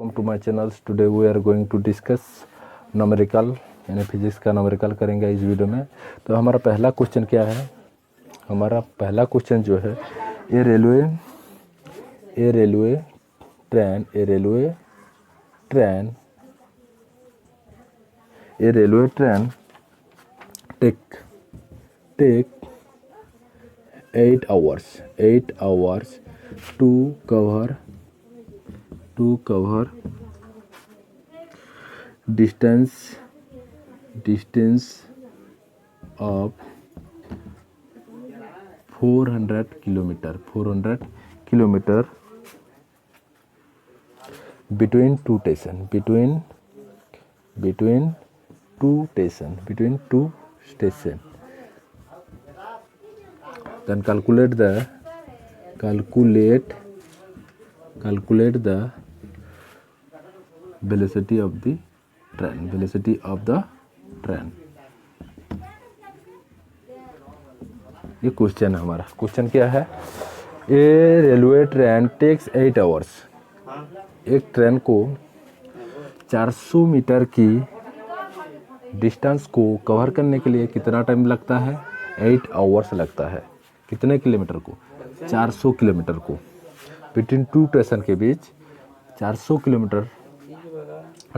Welcome to my channels. Today we are going to discuss numerical यानी physics का numerical करेंगे इस video में। तो हमारा पहला क्वेश्चन क्या है? हमारा पहला क्वेश्चन जो है a railway train take 8 hours to cover distance of 400 kilometer between two station. Then calculate the velocity of the train. ये क्वेश्चन है हमारा। क्वेश्चन क्या है? A railway train takes 8 hours। एक ट्रेन को 400 मीटर की डिस्टेंस को कवर करने के लिए कितना टाइम लगता है? 8 hours लगता है। कितने किलोमीटर को? 400 किलोमीटर को। बिटवीन टू स्टेशन के बीच 400 किलोमीटर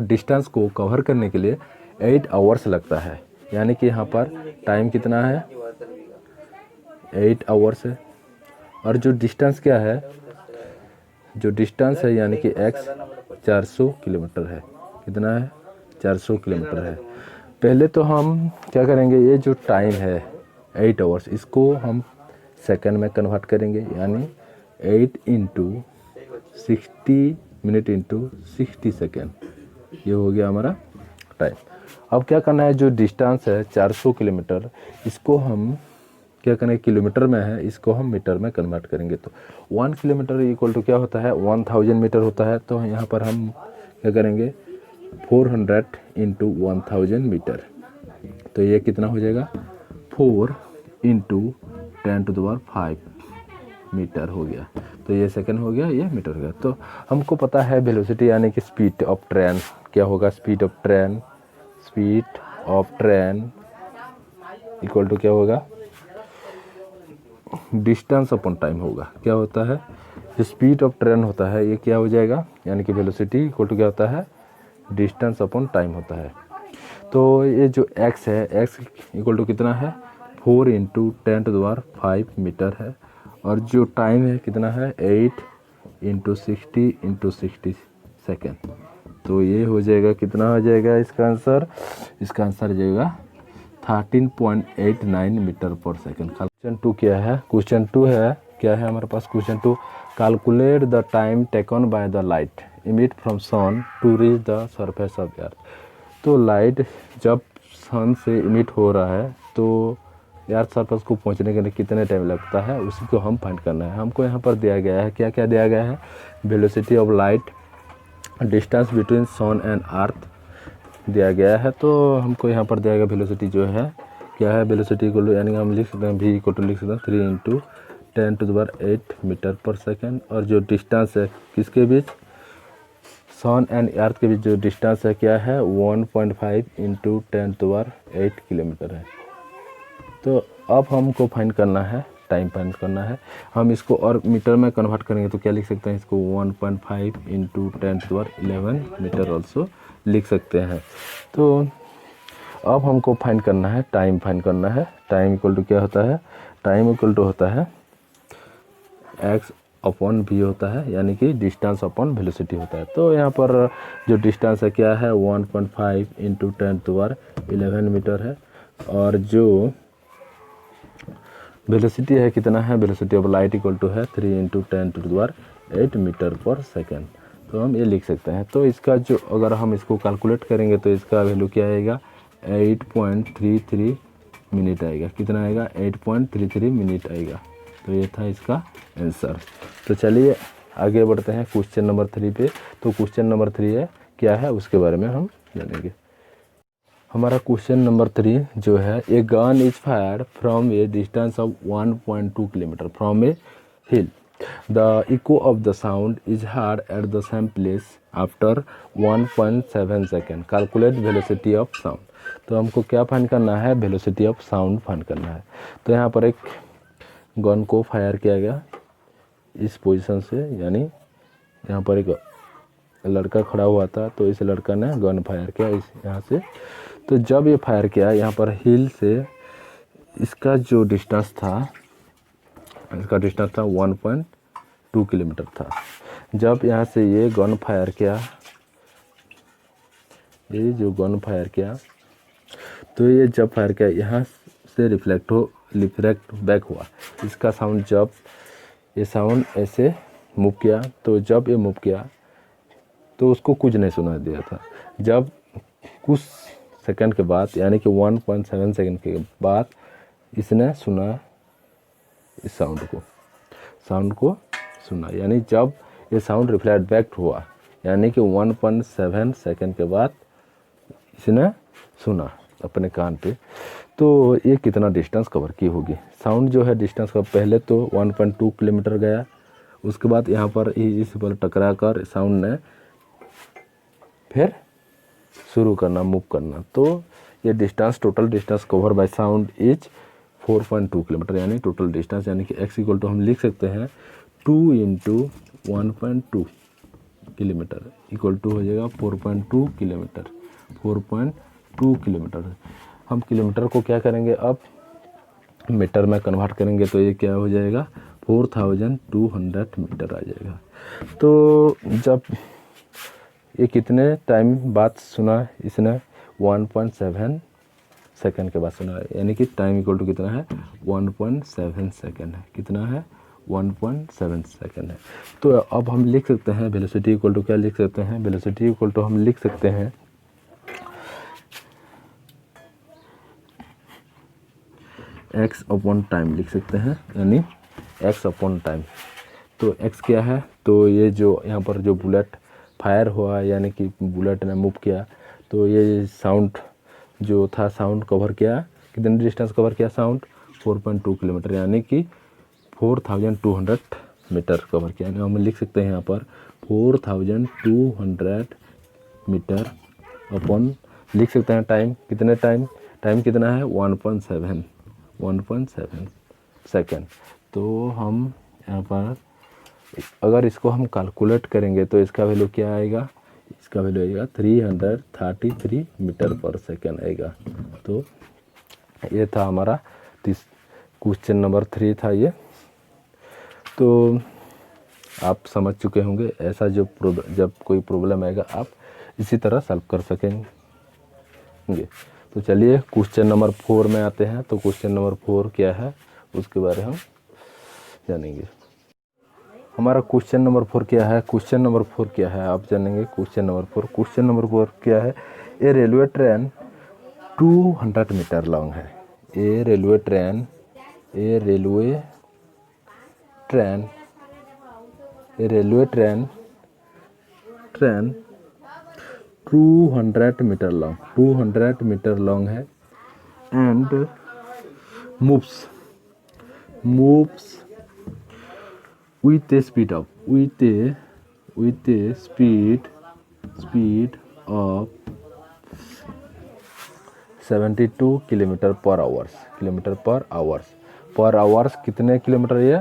डिस्टेंस को कवर करने के लिए 8 hours लगता है। यानी कि यहाँ पर टाइम कितना है? 8 hours है। और जो डिस्टेंस क्या है? जो डिस्टेंस है यानी कि x 400 किलोमीटर है। कितना है? 400 किलोमीटर है। पहले तो हम क्या करेंगे, ये जो टाइम है 8 hours, इसको हम सेकंड में कन्वर्ट करेंगे। यानी 8 × 60 मिनट × 60 सेकेंड, ये हो गया हमारा टाइम। अब क्या करना है, जो डिस्टेंस है 400 किलोमीटर, इसको हम क्या करेंगे, किलोमीटर में है, इसको हम मीटर में कन्वर्ट करेंगे। तो 1 किलोमीटर इक्वल टू क्या होता है? 1000 मीटर होता है। तो यहाँ पर हम क्या करेंगे, 400 × 1000 मीटर। तो ये कितना हो जाएगा? 4 × 10⁵ मीटर हो गया। तो ये सेकंड हो गया, ये मीटर हो गया। तो हमको पता है वेलोसिटी यानी कि स्पीड ऑफ ट्रेन क्या होगा। Speed of train equal to क्या होगा? डिस्टेंस अपॉन टाइम होगा। क्या होता है? जो स्पीड ऑफ ट्रेन होता है ये क्या हो जाएगा, यानी कि वेलोसिटी इक्वल टू क्या होता है? डिस्टेंस अपॉन टाइम होता है। तो ये जो x है, x इक्वल टू कितना है? 4 × 10⁵ मीटर है। और जो टाइम है कितना है? 8 × 60 सेकेंड। तो ये हो जाएगा, कितना हो जाएगा इसका आंसर? इसका आंसर हो जाएगा 13.89 मीटर पर सेकेंड। क्वेश्चन 2 क्या है? क्वेश्चन 2 है, क्या है हमारे पास? Question 2, calculate the time taken by the light emit from sun to reach the surface of earth. तो लाइट जब सन से इमिट हो रहा है तो अर्थ सरफेस को पहुंचने के लिए कितने टाइम लगता है, उसी को हम फाइंड करना है। हमको यहाँ पर दिया गया है, क्या क्या दिया गया है? Velocity of light, distance between sun and earth दिया गया है। तो हमको यहाँ पर दिया गया वेलोसिटी जो है क्या है? वेलोसिटी इक्वल यानी हम लिख सकते हैं v इक्वल टू लिख सकते हैं 3 × 10⁸ मीटर पर सेकेंड। और जो डिस्टेंस है किसके बीच? सन एंड अर्थ के बीच जो डिस्टेंस है क्या है? 1.5 × 10⁸ किलोमीटर है। तो अब हमको फाइंड करना है, टाइम फाइंड करना है। हम इसको और मीटर में कन्वर्ट करेंगे तो क्या लिख सकते हैं? इसको 1.5 × 10⁻11 मीटर ऑल्सो लिख सकते हैं। तो अब हमको फाइंड करना है, टाइम फाइंड करना है। टाइम इक्वल टू क्या होता है? टाइम इक्वल टू होता है x अपॉन v होता है, यानी कि डिस्टेंस अपॉन वेलोसिटी होता है। तो यहाँ पर जो डिस्टेंस है क्या है? 1.5 × 10⁻11 मीटर है। और जो वेलोसिटी है कितना है? Velocity of light equal to है 3 × 10⁸ मीटर पर सेकेंड। तो हम ये लिख सकते हैं। तो इसका जो अगर हम इसको कैलकुलेट करेंगे तो इसका वैल्यू क्या आएगा? 8.33 मिनट आएगा। कितना आएगा? 8.33 मिनट आएगा। तो ये था इसका आंसर। तो चलिए आगे बढ़ते हैं क्वेश्चन नंबर 3 पे। तो क्वेश्चन नंबर 3 है क्या है, उसके बारे में हम जानेंगे। हमारा क्वेश्चन नंबर 3 जो है, a gun is fired from A distance of 1.2 kilometre from A hill. The eco of the sound is heard at the same place after 1.7 second, calculate velocity of sound. तो हमको क्या find करना है, velocity of sound find करना है। तो यहाँ पर एक गन को फायर किया गया इस पोजीशन से, यानी यहाँ पर एक लड़का खड़ा हुआ था, तो इस लड़का ने गन फायर किया इस यहाँ से। तो जब ये फायर किया यहाँ पर हिल से, इसका जो डिस्टेंस था, इसका डिस्टेंस था 1.2 किलोमीटर था। जब यहाँ से ये गन फायर किया, ये जो गन फायर किया, तो ये जब फायर किया यहाँ से रिफ्लेक्ट बैक हुआ। इसका साउंड, जब ये साउंड ऐसे मूव किया, तो जब ये मूव किया तो उसको कुछ नहीं सुना दिया था। जब कुछ सेकंड के बाद, यानी कि 1.7 सेकंड के बाद इसने सुना इस साउंड को सुना, यानी जब ये साउंड रिफ्लेक्ट बैक हुआ, यानी कि 1.7 सेकंड के बाद इसने सुना अपने कान पे। तो ये कितना डिस्टेंस कवर की होगी। साउंड जो है डिस्टेंस का, पहले तो 1.2 किलोमीटर गया, उसके बाद यहाँ पर इस पर टकरा कर साउंड ने फिर शुरू करना, मूव करना। तो ये distance, total distance cover by sound is 4.2 kilometre, यानी टोटल डिस्टेंस, यानी कि x इक्वल टू हम लिख सकते हैं 2 × 1.2 किलोमीटर इक्वल टू हो जाएगा 4.2 किलोमीटर। 4.2 किलोमीटर हम किलोमीटर को क्या करेंगे, अब मीटर में कन्वर्ट करेंगे, तो ये क्या हो जाएगा 4200 मीटर आ जाएगा। तो जब ये कितने टाइम बाद सुना इसने, 1.7 सेकंड के बाद सुना है, यानी कि टाइम इक्वल टू कितना है 1.7 सेकंड है। कितना है 1.7 सेकंड है। तो अब हम लिख सकते हैं वेलोसिटी इक्वल टू, क्या लिख सकते हैं, वेलोसिटी इक्वल टू हम लिख सकते हैं x अपॉन टाइम लिख सकते हैं, यानी x अपॉन टाइम। तो x क्या है, तो ये जो यहाँ पर जो बुलेट फायर हुआ, यानी कि बुलेट ने मूव किया, तो ये साउंड जो था, साउंड कवर किया, कितने डिस्टेंस कवर किया साउंड, 4.2 किलोमीटर, यानी कि 4200 मीटर कवर किया। यानी हम लिख सकते हैं यहाँ पर 4200 मीटर अपॉन, लिख सकते हैं टाइम, कितने टाइम कितना है 1.7 सेकेंड। तो हम यहाँ पर अगर इसको हम कैलकुलेट करेंगे तो इसका वैल्यू क्या आएगा, इसका वैल्यू आएगा 333 मीटर पर सेकेंड आएगा। तो ये था हमारा क्वेश्चन नंबर 3 था ये। तो आप समझ चुके होंगे, ऐसा जब कोई प्रॉब्लम आएगा आप इसी तरह सॉल्व कर सकेंगे। तो चलिए क्वेश्चन नंबर 4 में आते हैं। तो क्वेश्चन नंबर 4 क्या है उसके बारे में हम जानेंगे। हमारा क्वेश्चन नंबर 4 क्या है, क्वेश्चन नंबर 4 क्या है आप जानेंगे। क्वेश्चन नंबर 4, क्वेश्चन नंबर 4 क्या है, a railway train 200 metre long है। A railway train 200 metre long है and moves with a speed of 72 kilometre पर आवर्स कितने किलोमीटर ये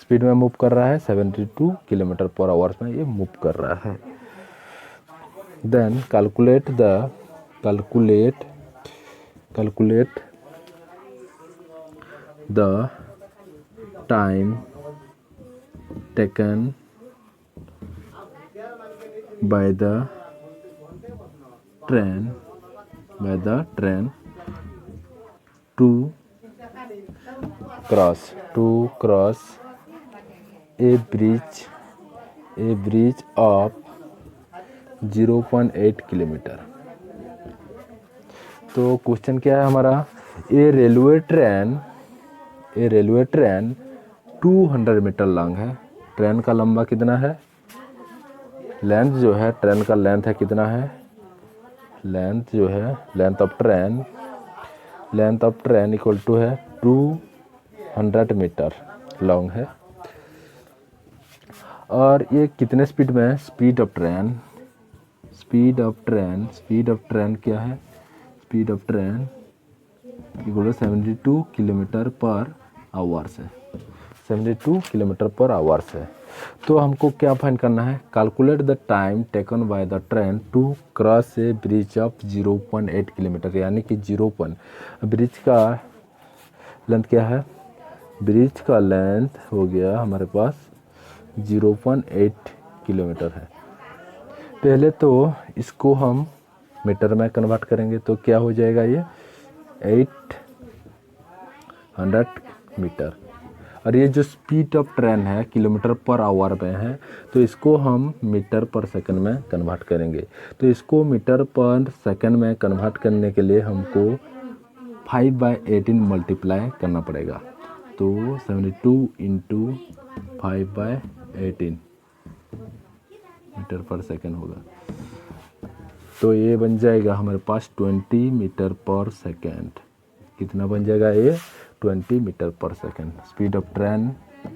स्पीड में मूव कर रहा है, 72 किलोमीटर पर आवर्स में ये मूव कर रहा है। Then calculate the time taken by the train to cross a bridge of 0.8 kilometre. तो क्वेश्चन क्या है हमारा, ए रेलवे ट्रेन 200 मीटर लॉन्ग है। ट्रेन का लंबा कितना है, लेंथ जो है ट्रेन का लेंथ है कितना है, लेंथ जो है length of train equal to है 200 मीटर लॉन्ग है। और ये कितने स्पीड में है, speed of train speed of train क्या है, speed of train equal 72 kilometre पर आवर्स है, 72 किलोमीटर पर आवर्स है। तो हमको क्या फाइंड करना है, calculate the time taken by the train to cross a bridge of 0.8 kilometre, यानी कि ब्रिज का लेंथ क्या है, ब्रिज का लेंथ हो गया हमारे पास 0.8 किलोमीटर है। पहले तो इसको हम मीटर में कन्वर्ट करेंगे तो क्या हो जाएगा, ये 800 मीटर। और ये जो स्पीड ऑफ ट्रेन है किलोमीटर पर आवर में है, तो इसको हम मीटर पर सेकंड में कन्वर्ट करेंगे। तो इसको मीटर पर सेकंड में कन्वर्ट करने के लिए हमको 5/18 मल्टीप्लाई करना पड़ेगा। तो 72 इंटू 5/18 मीटर पर सेकंड होगा। तो ये बन जाएगा हमारे पास 20 मीटर पर सेकंड। कितना बन जाएगा ये, 20 मीटर पर सेकंड। स्पीड ऑफ ट्रेन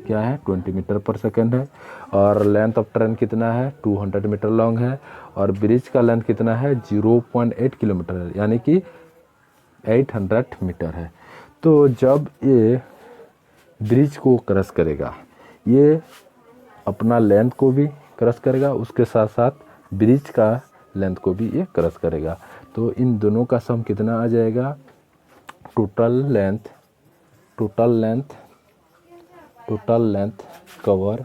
क्या है, 20 मीटर पर सेकंड है। और लेंथ ऑफ ट्रेन कितना है, 200 मीटर लॉन्ग है। और ब्रिज का लेंथ कितना है, 0.8 किलोमीटर है, यानी कि 800 मीटर है। तो जब ये ब्रिज को क्रॉस करेगा, ये अपना लेंथ को भी क्रॉस करेगा, उसके साथ साथ ब्रिज का लेंथ को भी ये क्रॉस करेगा। तो इन दोनों का सम कितना आ जाएगा, total length cover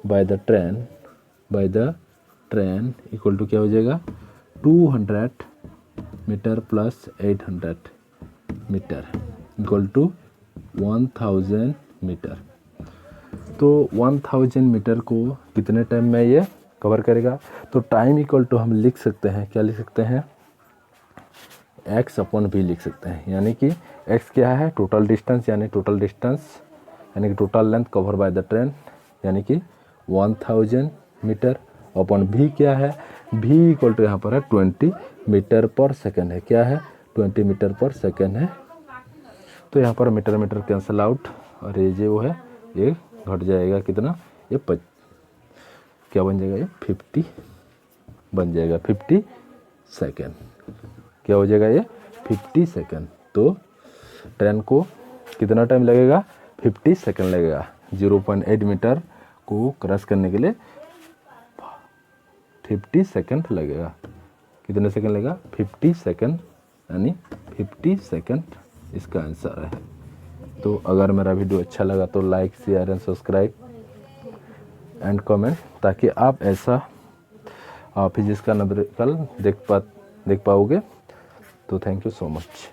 by the train equal to क्या हो जाएगा, 200 metre plus 800 metre equal to 1000 metre. तो 1000 मीटर को कितने टाइम में ये कवर करेगा। तो टाइम इक्वल टू हम लिख सकते हैं, क्या लिख सकते हैं, x/v लिख सकते हैं। यानी कि x क्या है, टोटल डिस्टेंस यानी कि total length cover by the train यानी कि 1000 मीटर, अपॉन v क्या है, v इक्वल टू यहाँ पर है 20 मीटर पर सेकेंड है, क्या है 20 मीटर पर सेकेंड है। तो यहाँ पर मीटर कैंसिल आउट और ये जो है ये घट जाएगा कितना, ये क्या बन जाएगा, ये 50 बन जाएगा, 50 सेकेंड। क्या हो जाएगा, ये 50 सेकेंड। तो ट्रेन को कितना टाइम लगेगा, 50 सेकेंड लगेगा। 0.8 मीटर को क्रॉस करने के लिए 50 सेकेंड लगेगा। कितने सेकेंड लगेगा, 50 सेकेंड, यानी 50 सेकेंड इसका आंसर है। तो अगर मेरा वीडियो अच्छा लगा तो like, share and subscribe and comment, ताकि आप ऐसा फिजिक्स का नंबर कल देख पाओगे। तो थैंक यू सो मच।